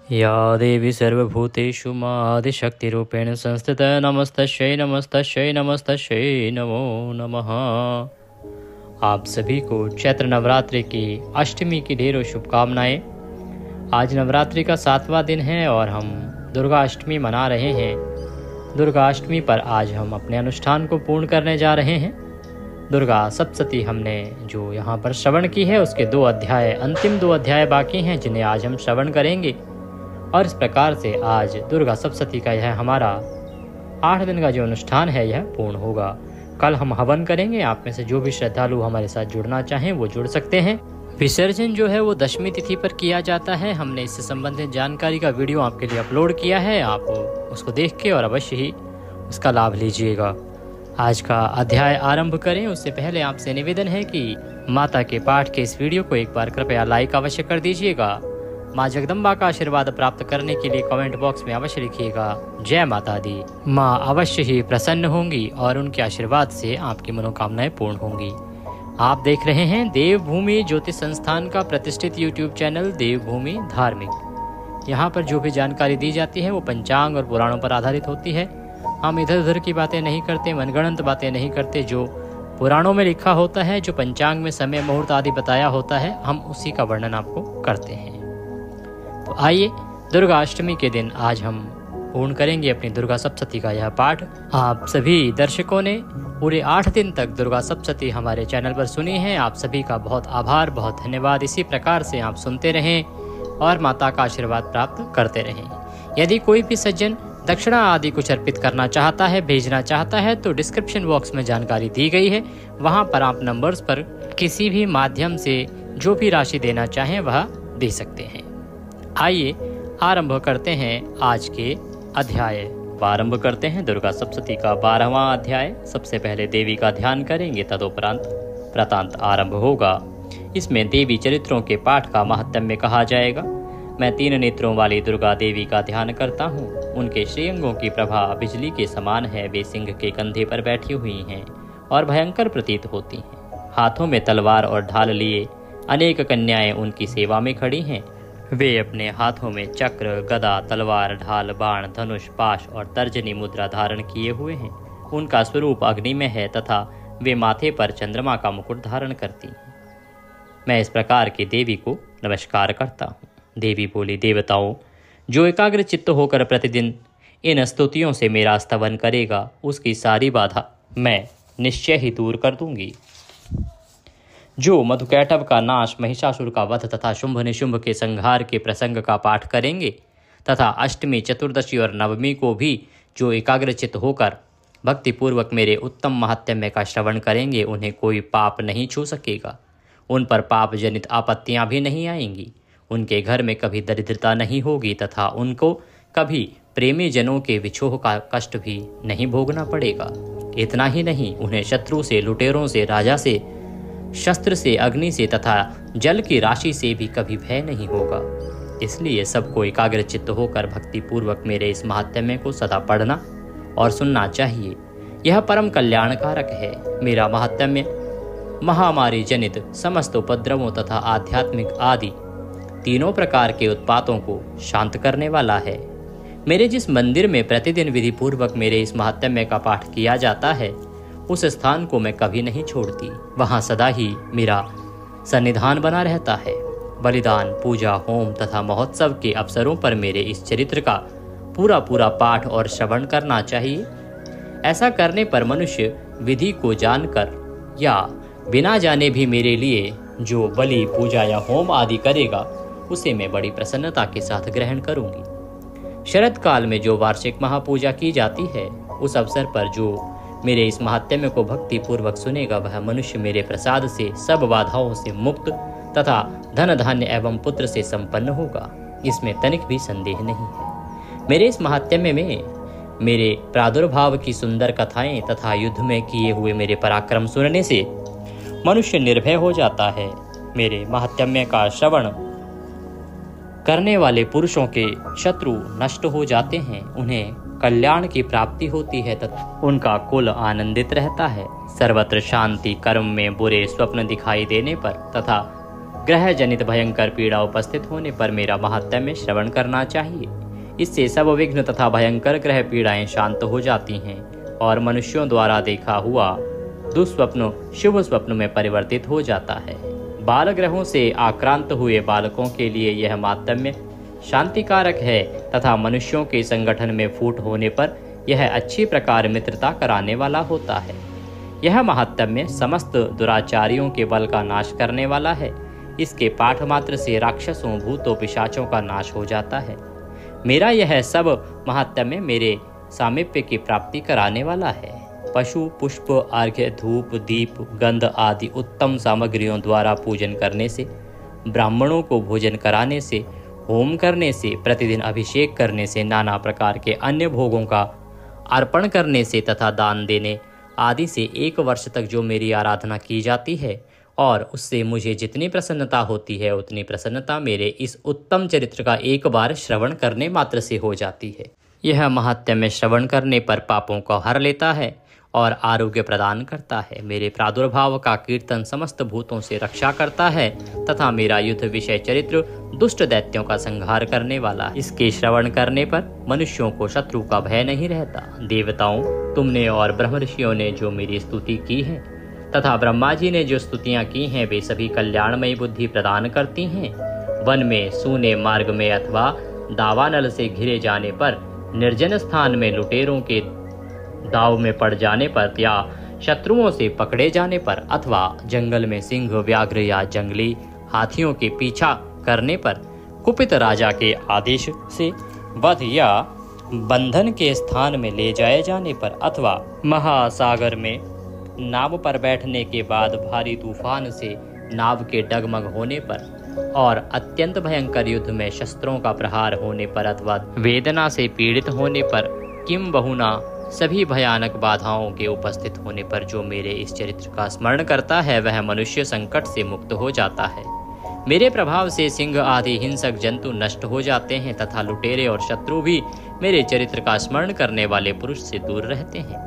या देवी सर्वभूतेषु आदिशक्तिरूपेण संस्थिता नमस्तस्यै नमस्तस्यै नमस्तस्यै नमो नमः। आप सभी को चैत्र नवरात्रि की अष्टमी की ढेरों शुभकामनाएं। आज नवरात्रि का 7वां दिन है और हम दुर्गा अष्टमी मना रहे हैं। दुर्गा अष्टमी पर आज हम अपने अनुष्ठान को पूर्ण करने जा रहे हैं। दुर्गा सप्तशती हमने जो यहाँ पर श्रवण की है उसके 2 अध्याय, अंतिम 2 अध्याय बाकी हैं जिन्हें आज हम श्रवण करेंगे। और इस प्रकार से आज दुर्गा सप्तशती का यह हमारा 8 दिन का जो अनुष्ठान है यह पूर्ण होगा। कल हम हवन करेंगे। आप में से जो भी श्रद्धालु हमारे साथ जुड़ना चाहें वो जुड़ सकते हैं। विसर्जन जो है वो 10वीं तिथि पर किया जाता है। हमने इससे संबंधित जानकारी का वीडियो आपके लिए अपलोड किया है। आप उसको देख के और अवश्य ही उसका लाभ लीजिएगा। आज का अध्याय आरंभ करें उससे पहले आपसे निवेदन है कि माता के पाठ के इस वीडियो को एक बार कृपया लाइक अवश्य कर दीजिएगा। माँ जगदम्बा का आशीर्वाद प्राप्त करने के लिए कमेंट बॉक्स में अवश्य लिखिएगा जय माता दी। माँ अवश्य ही प्रसन्न होंगी और उनके आशीर्वाद से आपकी मनोकामनाएं पूर्ण होंगी। आप देख रहे हैं देवभूमि ज्योतिष संस्थान का प्रतिष्ठित यूट्यूब चैनल देवभूमि धार्मिक। यहाँ पर जो भी जानकारी दी जाती है वो पंचांग और पुराणों पर आधारित होती है। हम इधर उधर की बातें नहीं करते, मनगढ़ंत बातें नहीं करते। जो पुराणों में लिखा होता है, जो पंचांग में समय मुहूर्त आदि बताया होता है, हम उसी का वर्णन आपको करते हैं। तो आइए दुर्गा अष्टमी के दिन आज हम पूर्ण करेंगे अपनी दुर्गा सप्तशती का यह पाठ। आप सभी दर्शकों ने पूरे 8 दिन तक दुर्गा सप्तशती हमारे चैनल पर सुनी है। आप सभी का बहुत आभार, बहुत धन्यवाद। इसी प्रकार से आप सुनते रहें और माता का आशीर्वाद प्राप्त करते रहें। यदि कोई भी सज्जन दक्षिणा आदि कुछ अर्पित करना चाहता है, भेजना चाहता है, तो डिस्क्रिप्शन बॉक्स में जानकारी दी गई है। वहां पर आप नंबर्स पर किसी भी माध्यम से जो भी राशि देना चाहें वह दे सकते हैं। आइए आरंभ करते हैं आज के अध्याय। आरंभ करते हैं दुर्गा सप्तशती का 12वां अध्याय। सबसे पहले देवी का ध्यान करेंगे, तदुपरांत वृतांत आरंभ होगा। इसमें देवी चरित्रों के पाठ का महत्म्य कहा जाएगा। मैं 3 नेत्रों वाली दुर्गा देवी का ध्यान करता हूँ। उनके श्रीअंगों की प्रभा बिजली के समान है। वे सिंह के कंधे पर बैठी हुई हैं और भयंकर प्रतीत होती हैं। हाथों में तलवार और ढाल लिए अनेक कन्याएं उनकी सेवा में खड़ी हैं। वे अपने हाथों में चक्र, गदा, तलवार, ढाल, बाण, धनुष, पाश और तर्जनी मुद्रा धारण किए हुए हैं। उनका स्वरूप अग्नि में है तथा वे माथे पर चंद्रमा का मुकुट धारण करती हैं। मैं इस प्रकार की देवी को नमस्कार करता हूँ। देवी बोली, देवताओं, जो एकाग्र चित्त होकर प्रतिदिन इन स्तुतियों से मेरा स्तवन करेगा उसकी सारी बाधा मैं निश्चय ही दूर कर दूंगी। जो मधुकैटभ का नाश, महिषासुर का वध तथा शुंभ निशुंभ के संहार के प्रसंग का पाठ करेंगे तथा अष्टमी, चतुर्दशी और नवमी को भी जो एकाग्रचित्त होकर भक्तिपूर्वक मेरे उत्तम महात्म्य का श्रवण करेंगे, उन्हें कोई पाप नहीं छू सकेगा। उन पर पाप जनित आपत्तियां भी नहीं आएंगी। उनके घर में कभी दरिद्रता नहीं होगी तथा उनको कभी प्रेमी जनों के विछोह का कष्ट भी नहीं भोगना पड़ेगा। इतना ही नहीं, उन्हें शत्रु से, लुटेरों से, राजा से, शस्त्र से, अग्नि से तथा जल की राशि से भी कभी भय नहीं होगा। इसलिए सबको एकाग्रचित्त होकर भक्ति पूर्वक मेरे इस महात्म्य को सदा पढ़ना और सुनना चाहिए। यह परम कल्याणकारक है। मेरा महात्म्य महामारी जनित समस्त उपद्रवों तथा आध्यात्मिक आदि तीनों प्रकार के उत्पातों को शांत करने वाला है। मेरे जिस मंदिर में प्रतिदिन विधि पूर्वक मेरे इस महात्म्य का पाठ किया जाता है, उस स्थान को मैं कभी नहीं छोड़ती। वहाँ सदा ही मेरा सन्निधान बना रहता है। बलिदान, पूजा, होम तथा महोत्सव के अवसरों पर मेरे इस चरित्र का पूरा पाठ और श्रवण करना चाहिए। ऐसा करने पर मनुष्य विधि को जानकर या बिना जाने भी मेरे लिए जो बलि, पूजा या होम आदि करेगा उसे मैं बड़ी प्रसन्नता के साथ ग्रहण करूंगी। शरद काल में जो वार्षिक महापूजा की जाती है, उस अवसर पर जो मेरे इस महात्म्य को भक्ति पूर्वक सुनेगा वह मनुष्य मेरे प्रसाद से सब बाधाओं से मुक्त तथा धन धान्य एवं पुत्र से संपन्न होगा। इसमें तनिक भी संदेह नहीं है। मेरे इस महात्म्य में मेरे प्रादुर्भाव की सुंदर कथाएं तथा युद्ध में किए हुए मेरे पराक्रम सुनने से मनुष्य निर्भय हो जाता है। मेरे महात्म्य का श्रवण करने वाले पुरुषों के शत्रु नष्ट हो जाते हैं। उन्हें कल्याण की प्राप्ति होती है तथा उनका कुल आनंदित रहता है। सर्वत्र शांति, कर्म में बुरे स्वप्न दिखाई देने पर तथा ग्रह जनित भयंकर पीड़ा उपस्थित होने पर मेरा महात्म्य श्रवण करना चाहिए। इससे सब विघ्न तथा भयंकर ग्रह पीड़ाएं शांत हो जाती हैं और मनुष्यों द्वारा देखा हुआ दुस्वप्न शुभ स्वप्न में परिवर्तित हो जाता है। बाल ग्रहों से आक्रांत हुए बालकों के लिए यह महात्म्य शांतिकारक है तथा मनुष्यों के संगठन में फूट होने पर यह अच्छी प्रकार मित्रता कराने वाला होता है। यह महात्म्य समस्त दुराचारियों के बल का नाश करने वाला है। इसके पाठ मात्र से राक्षसों भूतों पिशाचों का नाश हो जाता है। मेरा यह सब महात्म्य मेरे सामीप्य की प्राप्ति कराने वाला है। पशु पुष्प अर्घ्य धूप दीप गंध आदि उत्तम सामग्रियों द्वारा पूजन करने से, ब्राह्मणों को भोजन कराने से, होम करने से, प्रतिदिन अभिषेक करने से, नाना प्रकार के अन्य भोगों का अर्पण करने से तथा दान देने आदि से 1 वर्ष तक जो मेरी आराधना की जाती है और उससे मुझे जितनी प्रसन्नता होती है उतनी प्रसन्नता मेरे इस उत्तम चरित्र का एक बार श्रवण करने मात्र से हो जाती है। यह महात्म्य श्रवण करने पर पापों को हर लेता है और आरोग्य प्रदान करता है। मेरे प्रादुर्भाव का कीर्तन समस्त भूतों से रक्षा करता है तथा मेरा युद्ध विषय चरित्र दुष्ट दैत्यों का संहार करने वाला है। इसके श्रवण करने पर मनुष्यों को शत्रु का भय नहीं रहता। देवताओं, तुमने और ब्रह्म ऋषियों ने जो मेरी स्तुति की है तथा ब्रह्मा जी ने जो स्तुतियां की हैं वे सभी कल्याणमयी बुद्धि प्रदान करती हैं। वन में, सूने मार्ग में अथवा दावानल से घिरे जाने पर, निर्जन स्थान में लुटेरों के दाव में पड़ जाने पर या शत्रुओं से पकड़े जाने पर अथवा जंगल में सिंह व्याघ्र या जंगली हाथियों के पीछा करने पर, कुपित राजा के आदेश से वध या बंधन के स्थान में ले जाए जाने पर अथवा महासागर में नाव पर बैठने के बाद भारी तूफान से नाव के डगमग होने पर और अत्यंत भयंकर युद्ध में शस्त्रों का प्रहार होने पर अथवा वेदना से पीड़ित होने पर, किम बहुना सभी भयानक बाधाओं के उपस्थित होने पर जो मेरे इस चरित्र का स्मरण करता है वह मनुष्य संकट से मुक्त हो जाता है। मेरे प्रभाव से सिंह आदि हिंसक जंतु नष्ट हो जाते हैं तथा लुटेरे और शत्रु भी मेरे चरित्र का स्मरण करने वाले पुरुष से दूर रहते हैं।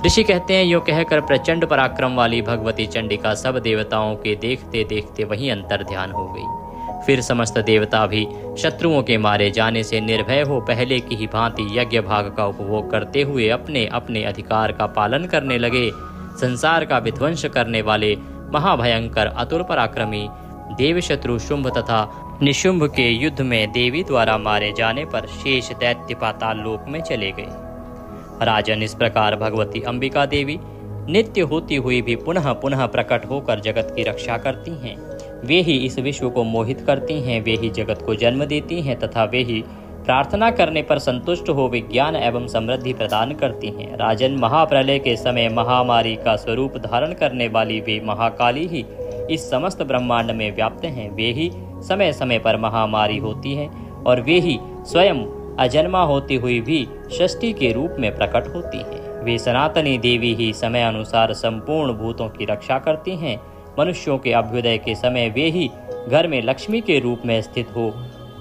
ऋषि कहते हैं, यूं कहकर प्रचंड पराक्रम वाली भगवती चंडिका सब देवताओं के देखते देखते वहीं अंतर ध्यान हो गई। फिर समस्त देवता भी शत्रुओं के मारे जाने से निर्भय हो पहले की ही भांति यज्ञ भाग का उपभोग करते हुए अपने अपने अधिकार का पालन करने लगे। संसार का विध्वंस करने वाले महाभयंकर अतुल पराक्रमी देव शत्रु शुंभ तथा निशुंभ के युद्ध में देवी द्वारा मारे जाने पर शेष दैत्य पाताल लोक में चले गए। राजन, इस प्रकार भगवती अंबिका देवी नित्य होती हुई भी पुनः पुनः प्रकट होकर जगत की रक्षा करती हैं। वे ही इस विश्व को मोहित करती हैं, वे ही जगत को जन्म देती हैं तथा वे ही प्रार्थना करने पर संतुष्ट हो विज्ञान एवं समृद्धि प्रदान करती हैं। राजन, महाप्रलय के समय महामारी का स्वरूप धारण करने वाली वे महाकाली ही इस समस्त ब्रह्मांड में व्याप्त हैं। वे ही समय समय पर महामारी होती है और वे ही स्वयं अजन्मा होती हुई भी षष्ठी के रूप में प्रकट होती है। वे सनातनी देवी ही समय अनुसार संपूर्ण भूतों की रक्षा करती हैं। मनुष्यों के अभ्युदय के समय वे ही घर में लक्ष्मी के रूप में स्थित हो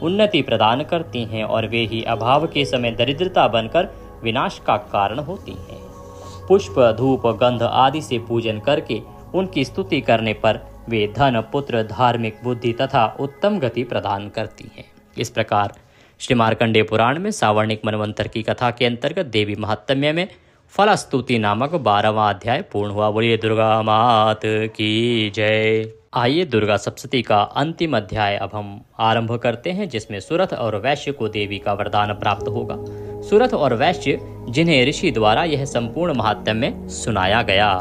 उन्नति प्रदान करती हैं और वे ही अभाव के समय दरिद्रता बनकर विनाश का कारण होती हैं। पुष्प धूप गंध आदि से पूजन करके उनकी स्तुति करने पर वे धन पुत्र धार्मिक बुद्धि तथा उत्तम गति प्रदान करती हैं। इस प्रकार श्री मार्कंडेय पुराण में सावर्णिक मनवंतर की कथा के अंतर्गत देवी महात्म्य में फलस्तुति नामक 12वां अध्याय पूर्ण हुआ। बोलिए दुर्गा मात की जय। आइए दुर्गा सप्तशती का अंतिम अध्याय अब हम आरंभ करते हैं, जिसमें सुरथ और वैश्य को देवी का वरदान प्राप्त होगा। सुरथ और वैश्य जिन्हें ऋषि द्वारा यह संपूर्ण महात्म्य सुनाया गया।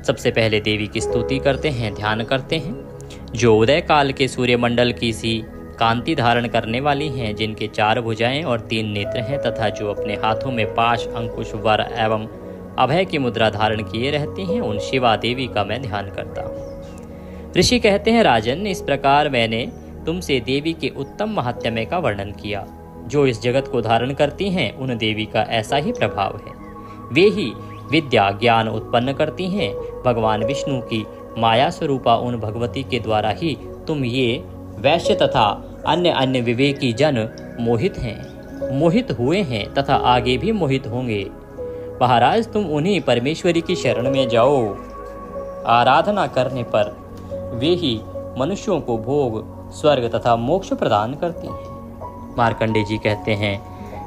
सबसे पहले देवी की स्तुति करते हैं, ध्यान करते हैं। जो उदय काल के सूर्यमंडल की सी कांति धारण करने वाली हैं, जिनके 4 भुजाएं और 3 नेत्र हैं तथा जो अपने हाथों में पाश अंकुश वर एवं अभय की मुद्रा धारण किए रहती हैं, उन शिवा देवी का मैं ध्यान करता हूँ। ऋषि कहते हैं, राजन, इस प्रकार मैंने तुमसे देवी के उत्तम महात्म्य का वर्णन किया। जो इस जगत को धारण करती हैं उन देवी का ऐसा ही प्रभाव है। वे ही विद्या ज्ञान उत्पन्न करती हैं। भगवान विष्णु की माया स्वरूपा उन भगवती के द्वारा ही तुम ये वैश्य तथा अन्य अन्य विवेकी जन मोहित हुए हैं तथा आगे भी मोहित होंगे। महाराज, तुम उन्हीं परमेश्वरी की शरण में जाओ। आराधना करने पर वे ही मनुष्यों को भोग, स्वर्ग तथा मोक्ष प्रदान करती हैं। मार्कंडेय जी कहते हैं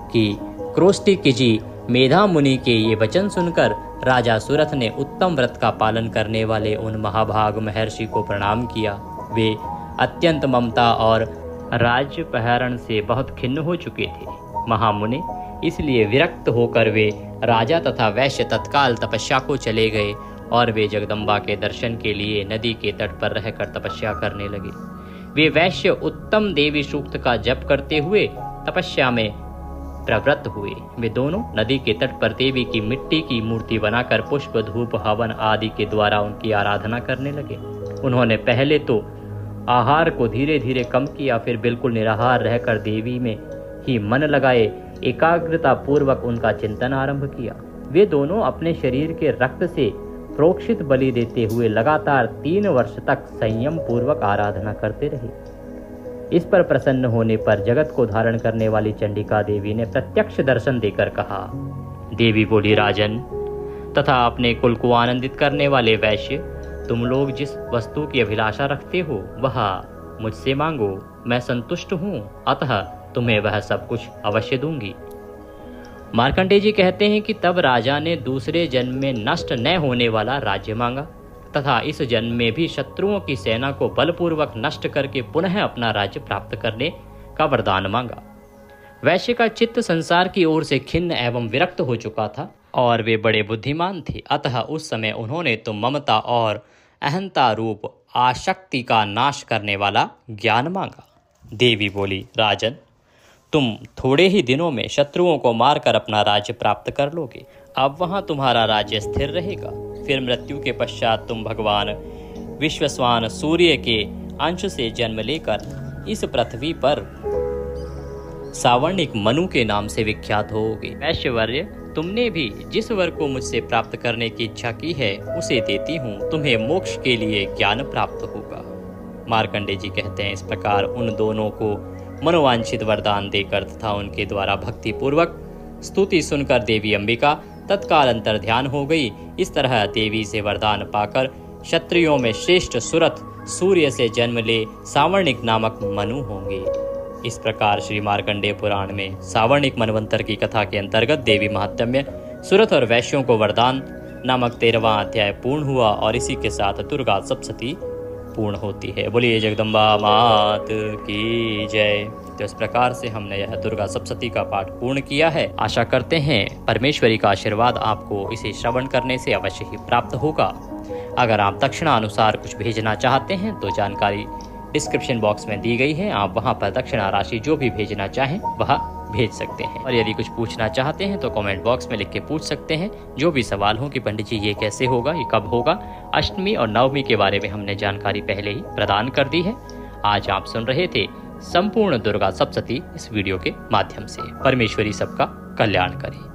कि क्रोष्टिक जी मेधा मुनि के ये वचन सुनकर राजा सुरथ ने उत्तम व्रत का पालन करने वाले उन महाभाग महर्षि को प्रणाम किया। वे अत्यंत ममता और राज्य पहरण से बहुत खिन्न हो चुके थे। महामुनि इसलिए विरक्त होकर वे राजा तथा वैश्य तत्काल तपस्या को चले गए और वे जगदम्बा के दर्शन के लिए नदी के तट पर रहकर तपस्या करने लगे। वे वैश्य उत्तम देवी सूक्त का जप करते हुए तपस्या में प्रवृत्त हुए। वे दोनों नदी के तट पर देवी की मिट्टी की मूर्ति बनाकर पुष्प, धूप, हवन आदि के द्वारा उनकी आराधना करने लगे। उन्होंने पहले तो आहार को धीरे धीरे कम किया, फिर बिल्कुल निराहार रहकर देवी में ही मन लगाए एकाग्रता पूर्वक उनका चिंतन आरंभ किया। वे दोनों अपने शरीर के रक्त से प्रोक्षित बलि देते हुए लगातार 3 वर्ष तक संयम पूर्वक आराधना करते रहे। इस पर प्रसन्न होने पर जगत को धारण करने वाली चंडिका देवी ने प्रत्यक्ष दर्शन देकर कहा। देवी बोली, राजन तथा अपने कुल को आनंदित करने वाले वैश्य, तुम लोग जिस वस्तु की अभिलाषा रखते हो वह मुझसे मांगो, मैं संतुष्ट हूँ, अतः तुम्हें वह सब कुछ अवश्य दूंगी। मार्कंडेय जी कहते हैं कि तब राजा ने दूसरे जन्म में नष्ट न होने वाला राज्य मांगा तथा इस जन्म में भी शत्रुओं की सेना को बलपूर्वक नष्ट करके पुनः अपना राज्य प्राप्त करने का वरदान मांगा। वैश्य का चित्त संसार की ओर से खिन्न एवं विरक्त हो चुका था और वे बड़े बुद्धिमान थे, अतः उस समय उन्होंने तो ममता और अहंता रूप आसक्ति का नाश करने वाला ज्ञान मांगा। देवी बोली, राजन तुम थोड़े ही दिनों में शत्रुओं को मारकर अपना राज्य प्राप्त कर लोगे। अब वहां तुम्हारा राज्य स्थिर रहेगा। फिर मृत्यु के पश्चात तुम भगवान विश्वस्वान सूर्य के अंश से जन्म लेकर इस पृथ्वी पर सावर्णिक मनु के नाम से विख्यात होगे। वैश्यवर्य, तुमने भी जिस वर को मुझसे प्राप्त करने की इच्छा की है उसे देती हूँ, तुम्हें मोक्ष के लिए ज्ञान प्राप्त होगा। मार्कंडेय जी कहते हैं, इस प्रकार उन दोनों को मनोवांछित वरदान देकर तथा उनके द्वारा भक्ति पूर्वक स्तुति सुनकर देवी अंबिका तत्काल अंतर ध्यान हो गई। इस तरह देवी से वरदान पाकर क्षत्रियों में श्रेष्ठ सुरथ सूर्य से जन्म ले सावर्णिक नामक मनु होंगे। इस प्रकार श्री मार्कंडेय पुराण में सावर्णिक मनवंतर की कथा के अंतर्गत देवी महात्म्य, सुरथ और वैश्यों को वरदान नामक 13वां अध्याय पूर्ण हुआ और इसी के साथ दुर्गा सप्तशती पूर्ण होती है। बोलिए जगदम्बा मात की जय। तो इस प्रकार से हमने यह दुर्गा सप्तशती का पाठ पूर्ण किया है। आशा करते हैं परमेश्वरी का आशीर्वाद आपको इसे श्रवण करने से अवश्य ही प्राप्त होगा। अगर आप दक्षिणानुसार कुछ भेजना चाहते हैं तो जानकारी डिस्क्रिप्शन बॉक्स में दी गई है, आप वहां पर दक्षिणा राशि जो भी भेजना चाहें वह भेज सकते हैं। और यदि कुछ पूछना चाहते हैं तो कमेंट बॉक्स में लिख के पूछ सकते हैं। जो भी सवाल हो कि पंडित जी ये कैसे होगा, ये कब होगा, अष्टमी और नवमी के बारे में हमने जानकारी पहले ही प्रदान कर दी है। आज आप सुन रहे थे संपूर्ण दुर्गा सप्तशती इस वीडियो के माध्यम से। परमेश्वरी सबका कल्याण करे।